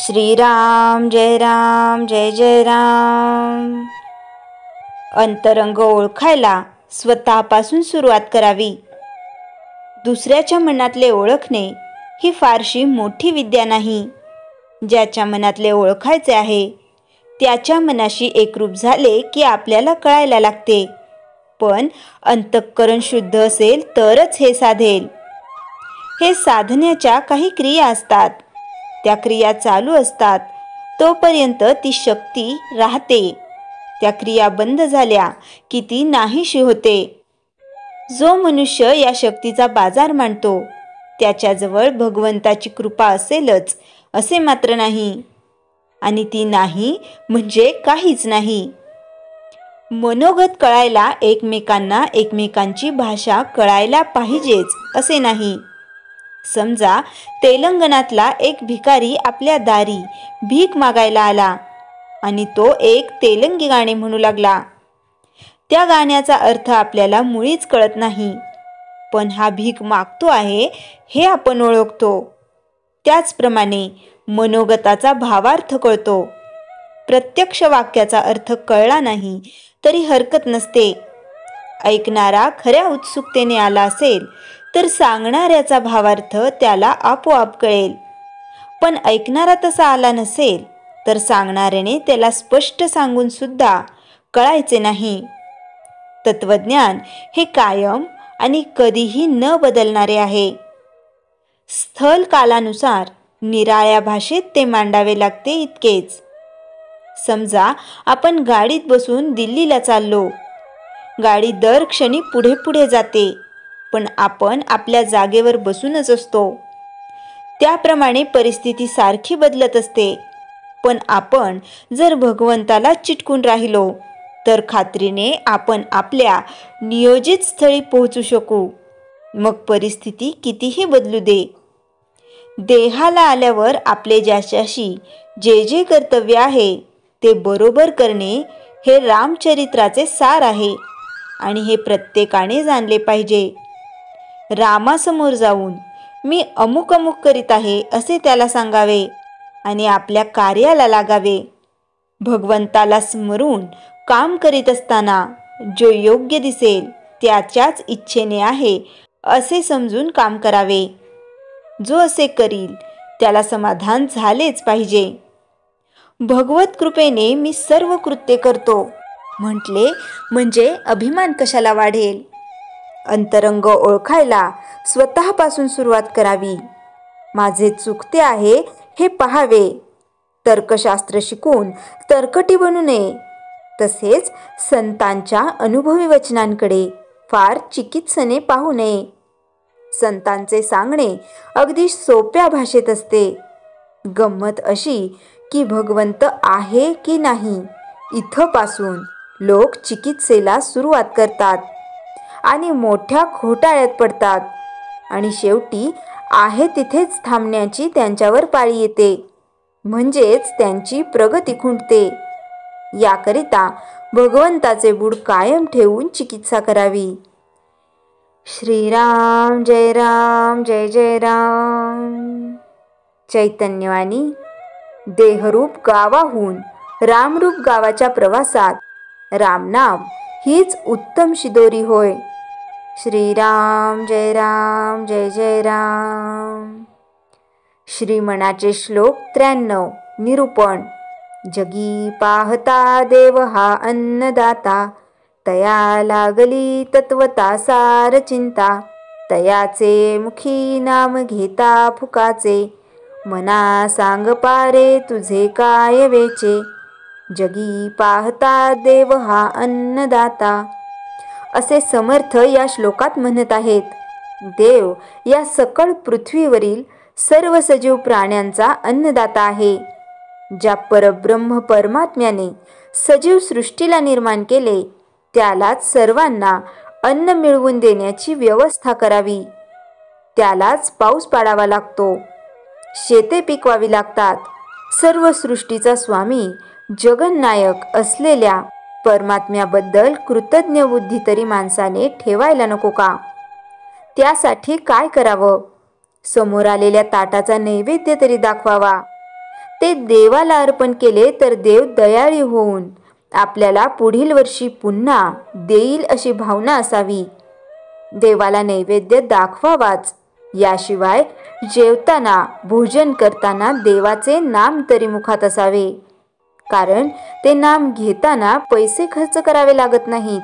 श्रीराम जय जय राम। अंतरंग ओळखायला स्वतःपासून सुरुवात करावी। दुसऱ्याच्या मनातले ओळखणे ही फारशी मोठी विद्या नाही। ज्याच्या मनातले ओळखायचे आहे त्याच्या मनाशी एकरूप झाले की आपल्याला कळायला लागते। पण अंतःकरण शुद्ध असेल तरच हे साधेल। हे साधण्याच्या काही क्रिया असतात, त्या क्रिया चालू असतात तोपर्यंत ती शक्ती राहते। त्या क्रिया बंद झाल्या की ती नाहीशी होते। जो मनुष्य या शक्तीचा बाजार मांडतो त्याच्याजवळ भगवंताची कृपा असेलच असे मात्र नाही, आणि ती नाही म्हणजे काहीच नाही। मनोगत कळायला एकमेकांना एकमेकांची भाषा कळायला पाहिजेच असे नाही। समजा तेलंगणातला एक भिकारी आपल्या दारी भीक मागायला आला आणि तो एक तेलंगी गाणे म्हणू लागला। त्या गाण्याचा अर्थ आपल्याला मुळीच कळत नाही, पण हा भीक मागतो आहे हे आपण ओळखतो। त्याचप्रमाणे मनोगताचा भावार्थ कळतो। प्रत्यक्ष वाक्याचा अर्थ कळला नाही तरी हरकत नसते। ऐकणारा खऱ्या उत्सुकतेने आला असेल तर सांगणाऱ्याचा भावार्थ त्याला आपोआप कळेल, पण ऐकणारा तसा आला नसेल तर सांगणाऱ्याने त्याला स्पष्ट सांगून सुद्धा कळायचे नाही। तत्वज्ञान हे कायम आणि कधीही न बदलणारे आहे। स्थल कालानुसार निराळ्या भाषेत ते मांडावे लागते इतकेच। समजा आपण गाडीत बसून दिल्लीला चाललो। गाडी दर क्षणी पुढे पुढे जाते, पण आपण आपल्या जागेवर बसूनच असतो। त्याप्रमाणे परिस्थिती सारखी बदलत असते, पण आपण जर भगवंताला चिटकून राहिलो तर खात्रीने आपण आपल्या नियोजित स्थळी पोहोचू शकू। मग परिस्थिती कितीही बदलू दे। देहाला आल्यावर आपले ज्याच्याशी जे जे कर्तव्य आहे ते बरोबर करणे हे रामचरित्राचे सार आहे, आणि हे प्रत्येकाने जाणले पाहिजे। रामासमोर जाऊन मी अमुक अमुक करीत आहे असे त्याला सांगावे आणि आपल्या कार्याला लागावे। भगवंताला स्मरून काम करीत असताना जो योग्य दिसेल त्याच्याच इच्छेने आहे असे समजून काम करावे। जो असे करील त्याला समाधान झालेच पाहिजे। भगवत कृपेने मी सर्व कृत्ये करतो म्हटले म्हणजे अभिमान कशाला वाढेल। अंतरंग ओळखायला स्वतःपासून सुरुवात करावी। माझे चुकते आहे हे पहावे। तर्कशास्त्र शिकून तर्कटी बनू नये। तसेच संतांच्या अनुभवी वचनांकडे फार चिकित्सेने पाहू नये। संतांचे सांगणे अगदी सोप्या भाषेत असते। गंमत अशी की भगवंत आहे की नाही इथपासून लोक चिकित्सेला सुरुवात करतात आणि मोठ्या घोटाळ्यात पडतात, आणि शेवटी आहे तिथेच थांबण्याची त्यांच्यावर पाळी येते, म्हणजेच त्यांची प्रगती खुंटते। याकरिता भगवंताचे बूड कायम ठेवून चिकित्सा करावी। श्रीराम जय जय राम। चैतन्यवाणी देहरूप गावाहून रामरूप गावाच्या प्रवासात रामनाम हीच उत्तम शिदोरी होय। श्रीराम जय जय राम। श्रीमनाचे श्लोक 93 निरूपण। जगी पाहता देव हा अन्नदाता, तया लागली तत्वता सार चिंता, तयाचे मुखी नाम घेता फुकाचे, मना सांग पारे तुझे काय वेचे। जगी पाहता देव हा अन्नदाता असे समर्थ या श्लोकात म्हणत आहेत। देव या सकळ पृथ्वीवरील सर्व सजीव प्राण्यांचा अन्नदाता आहे। ज्या परब्रह्म परमात्म्याने सजीव सृष्टीला निर्माण केले त्यालाच सर्वांना अन्न मिळवून देण्याची व्यवस्था करावी। त्यालाच पाऊस पाडावा लागतो, शेते पिकवावी लागतात। सर्व सृष्टीचा स्वामी जगन्नायक असलेल्या परमात्म्याबद्दल कृतज्ञ बुद्धी तरी माणसाने ठेवायला नको का? त्यासाठी काय करावं? समोर आलेल्या ताटाचा नैवेद्य तरी दाखवावा। ते देवाला अर्पण केले तर देव दयाळू होऊन आपल्याला पुढील वर्षी पुन्हा देईल अशी भावना असावी. देवाला नैवेद्य दाखवावाच. याशिवाय जेवताना भोजन करताना देवाचे नाम तरी मुखात असावे, कारण ते नाम घेताना पैसे खर्च करावे लागत नाहीत.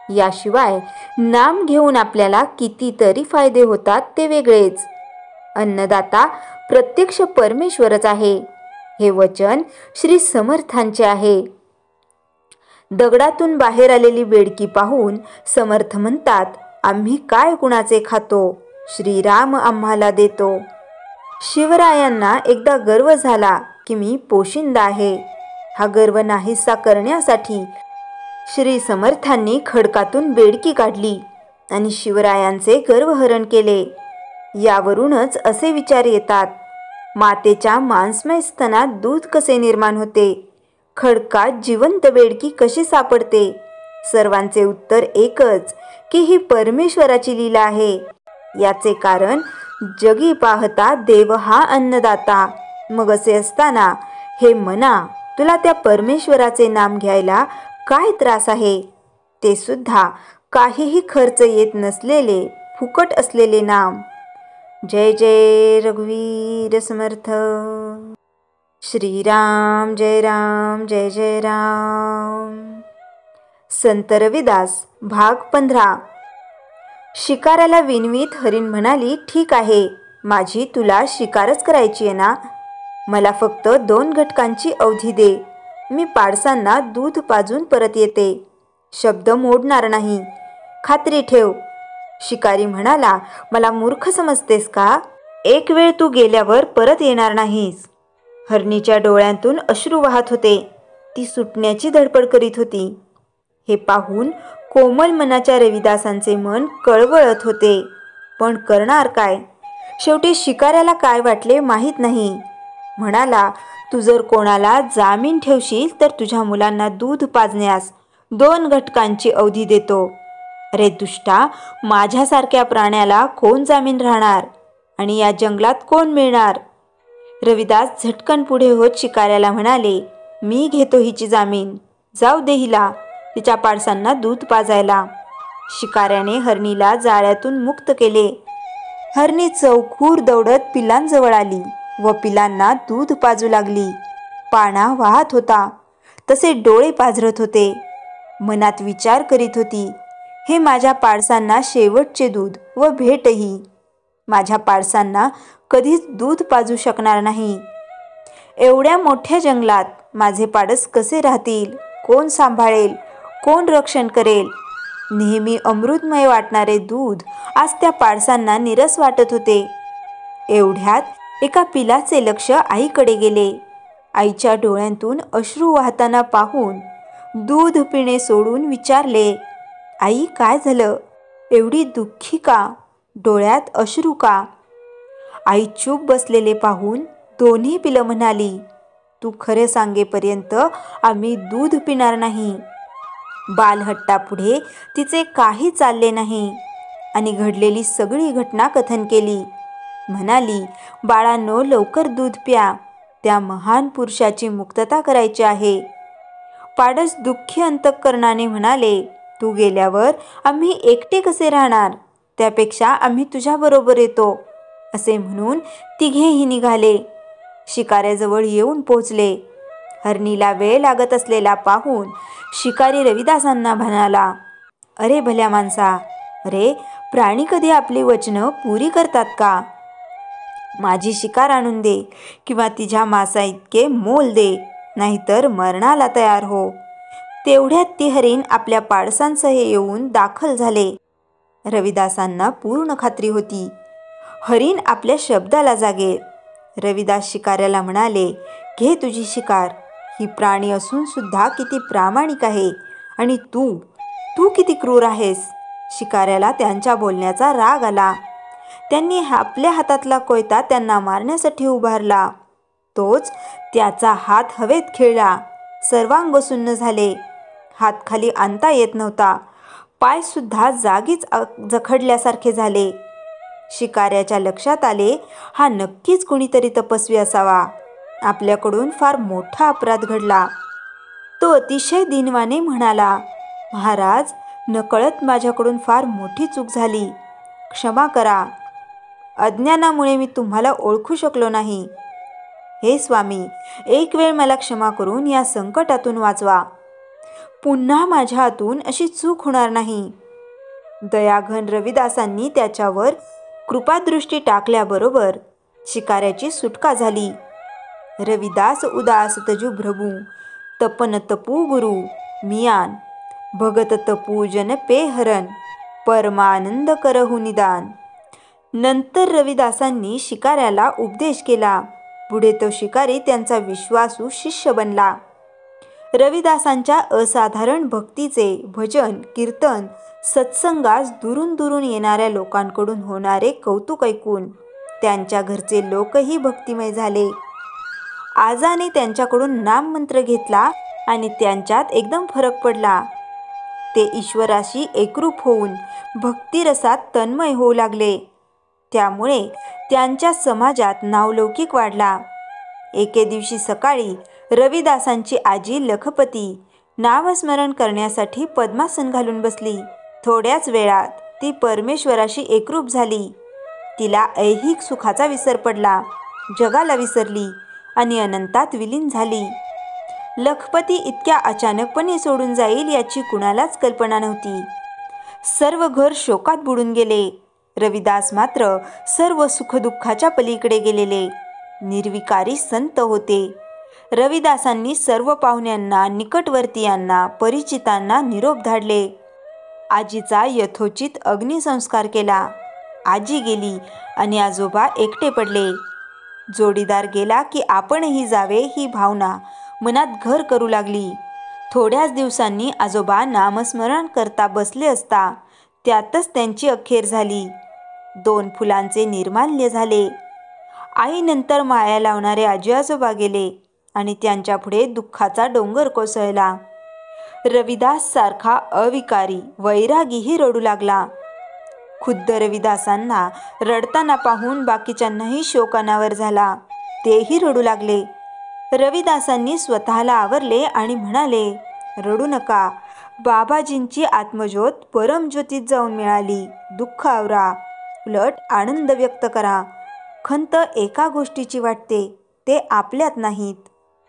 याशिवाय नाम घेऊन आपल्याला कितीतरी फायदे होतात ते वेगळेच. अन्नदाता प्रत्यक्ष परमेश्वरच आहे. हे वचन श्री समर्थांचे आहे. दगडातून बाहेर आलेली बेडकी पाहून समर्थ म्हणतात, आम्ही काय कुणाचे खातो, श्रीराम आम्हाला देतो. शिवरायांना एकदा गर्व झाला की मी पोशिंदा आहे. हा गर्व नाहीसा करण्यासाठी श्री समर्थांनी खडकातून बेडकी काढली आणि शिवरायांचे गर्वहरण केले. यावरूनच असे विचार येतात, मातेच्या मांसमय स्तनात दूध कसे निर्माण होते, खडकात जिवंत बेडकी कशी सापडते. सर्वांचे उत्तर एकच की ही परमेश्वराची लीला आहे. याचे कारण जगी पाहता देव हा अन्नदाता. मग असे असताना हे मना, तुला त्या परमेश्वराचे नाम घ्यायला काय त्रास आहे, ते सुद्धा काहीही खर्च येत नसलेले फुकट असलेले नाम. जय जय रघुवीर समर्थ. श्रीराम जय राम जय जय राम. संत रविदास भाग 15. शिकाराला विनवीत हरीण म्हणाली, ठीक आहे, माझी तुला शिकारच करायची आहे ना, मला फक्त 2 घटकांची अवधी दे. मी पाडसांना दूध पाजून परत येते. शब्द मोडणार नाही, खात्री ठेव. शिकारी म्हणाला, मला मूर्ख समजतेस का? एक वेळ तू गेल्यावर परत येणार नाहीस. हरणीच्या डोळ्यांतून अश्रू वाहत होते. ती सुटण्याची धडपड करीत होती. हे पाहून कोमल मनाच्या रविदासांचे मन कळवळत होते. पण करणार काय? शेवटी शिकाऱ्याला काय वाटले माहीत नाही. म्हणाला, तू जर कोणाला जामीन ठेवशील तर तुझ्या मुलांना दूध पाजण्यास 2 घटकांची अवधी देतो. अरे दुष्टा, माझ्यासारख्या प्राण्याला कोण जामीन राहणार आणि या जंगलात कोण मिळणार? रविदास झटकन पुढे होत शिकाऱ्याला म्हणाले, मी घेतो हिची जामीन. जाऊ दे हिला तिच्या पाडसांना दूध पाजायला. शिकाऱ्याने हरणीला जाळ्यातून मुक्त केले. हरणी चौखूर दौडत पिलांजवळ आली व पिलांना दूध पाजू लागली. पाणा वाहत होता तसे डोळे पाझरत होते. मनात विचार करीत होती, हे माझ्या पाडसांना शेवटचे दूध व भेटही. माझ्या पाडसांना कधीच दूध पाजू शकणार नाही. एवढ्या मोठ्या जंगलात माझे पाडस कसे राहतील? कोण सांभाळेल? कोण रक्षण करेल? नेहमी अमृतमय वाटणारे दूध आज त्या पाडसांना निरस वाटत होते. एवढ्यात एका पिलाचे लक्ष आईकडे गेले. आईच्या डोळ्यांतून अश्रू वाहताना पाहून दूध पिणे सोडून विचारले, आई काय झालं? एवढी दुःखी का? डोळ्यात अश्रू का? आई चूप बसलेले पाहून दोन्ही पिलं म्हणाली, तू खरे सांगेपर्यंत आम्ही दूध पिणार नाही. बालहट्टापुढे तिचे काही चालले नाही आणि घडलेली सगळी घटना कथन केली. म्हणाली, बाळांनो, लवकर दूध प्या. त्या महान पुरुषाची मुक्तता करायची आहे. पाडस दुःखी अंतःकरणाने म्हणाले, तू गेल्यावर आम्ही एकटे कसे राहणार? त्यापेक्षा आम्ही तुझ्याबरोबर येतो. असे म्हणून तिघेही निघाले. शिकाऱ्याजवळ येऊन पोचले. हरणीला वेळ लागत असलेला पाहून शिकारी रविदासांना म्हणाला, अरे भल्या माणसा, अरे प्राणी कधी आपली वचनं पुरी करतात का? माझी शिकार आणून दे किंवा तिच्या मासा इतके मोल दे, नाहीतर मरणाला तयार हो. तेवढ्यात ती हरीण आपल्या पाडसांसह येऊन दाखल झाले. रविदासांना पूर्ण खात्री होती, हरीण आपल्या शब्दाला जागेल. रविदास शिकाऱ्याला म्हणाले, घे तुझी शिकार. ही प्राणी असून सुद्धा किती प्रामाणिक आहे आणि तू किती क्रूर आहेस. शिकाऱ्याला त्यांच्या बोलण्याचा राग आला. त्यांनी आपल्या हातातला कोयता त्यांना मारण्यासाठी उभारला. तोच त्याचा हात हवेत खेळला. सर्वांग सुन्न झाले. हात खाली आणता येत नव्हता. पाय सुद्धा जागीच जखडल्यासारखे झाले. शिकाऱ्याच्या लक्षात आले, हा नक्कीच कोणीतरी तपस्वी असावा. आपल्याकडून फार मोठा अपराध घडला. तो अतिशय दीनवाने म्हणाला, महाराज, नकळत माझ्याकडून फार मोठी चूक झाली. क्षमा करा. अज्ञानामुळे मी तुम्हाला ओळखू शकलो नाही. हे स्वामी, एक वेळ मला क्षमा करून या संकटातून वाचवा. पुन्हा माझ्या हातून अशी चूक होणार नाही. दयाघन रविदासांनी त्याच्यावर कृपादृष्टी टाकल्याबरोबर शिकाऱ्याची सुटका झाली. रविदास उदास तजु प्रभू, तपन तपू गुरु मियान, भगत तपू जन पे हरण, परमानंद करहु निदान. नंतर रविदासांनी शिकाऱ्याला उपदेश केला. पुढे तो शिकारी त्यांचा विश्वासू शिष्य बनला. रविदासांच्या असाधारण भक्तीचे भजन, कीर्तन, सत्संगास दुरून दुरून येणाऱ्या लोकांकडून होणारे कौतुक ऐकून त्यांच्या घरचे लोकही भक्तिमय झाले. आजाने त्यांच्याकडून नाममंत्र घेतला आणि त्यांच्यात एकदम फरक पडला. ते ईश्वराशी एकरूप होऊन भक्तिरसात तन्मय होऊ लागले. त्यामुळे त्यांच्या समाजात नावलौकिक वाढला. एके दिवशी सकाळी रविदासांची आजी लखपती नामस्मरण करण्यासाठी पद्मासन घालून बसली. थोड्याच वेळात ती परमेश्वराशी एकरूप झाली. तिला ऐहिक सुखाचा विसर पडला, जगाला विसरली आणि अनंतात विलीन झाली. लखपती इतक्या अचानकपणे सोडून जाईल याची कुणालाच कल्पना नव्हती. सर्व घर शोकात बुडून गेले. रविदास मात्र सर्व सुखदुःखाच्या पलीकडे गेलेले निर्विकारी संत होते. रविदासांनी सर्व पाहुण्यांना, निकटवर्तीयांना, परिचितांना निरोप धाडले. आजीचा यथोचित अग्निसंस्कार केला. आजी गेली आणि आजोबा एकटे पडले. जोडीदार गेला की आपणही जावे ही भावना मनात घर करू लागली. थोड्याच दिवसांनी आजोबा नामस्मरण करता बसले असता त्यातच त्यांची अखेर झाली. 2 फुलांचे निर्माल्य झाले. आईनंतर माया लावणारे आजी आजोबा गेले आणि त्यांच्या पुढे दुःखाचा डोंगर कोसळला. रविदास सारखा अविकारी वैरागीही रडू लागला. खुद्द रविदासांना रडताना पाहून बाकीच्यांनाही शोक अनावर झाला. तेही रडू लागले. रविदासांनी स्वतःला आवरले आणि म्हणाले, रडू नका. बाबाजींची आत्मज्योत परमज्योतीत जाऊन मिळाली. दुःख आवरा, उलट आनंद व्यक्त करा. खंत एका गोष्टीची वाटते, ते आपल्यात नाहीत,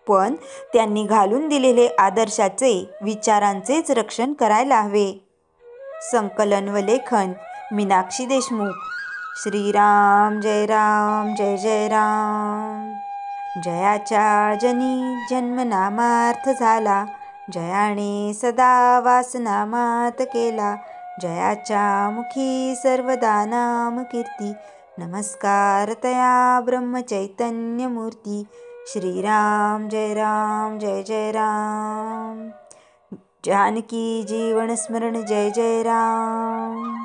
पण त्यांनी घालून दिलेले आदर्शाचे, विचारांचेच रक्षण करायला हवे. संकलन व लेखन मीनाक्षी देशमुख. श्रीराम जय राम जय जय राम. जयाच्या जनी जन्मनामार्थ झाला, जयाने सदा वासनामात केला. जयाच्या मुखी सर्वदा नाम कीर्ती, नमस्कार तया ब्रह्मचैतन्य मूर्ती. श्रीराम जय राम जय जय राम. जानकी जीवन स्मरण जय जय राम.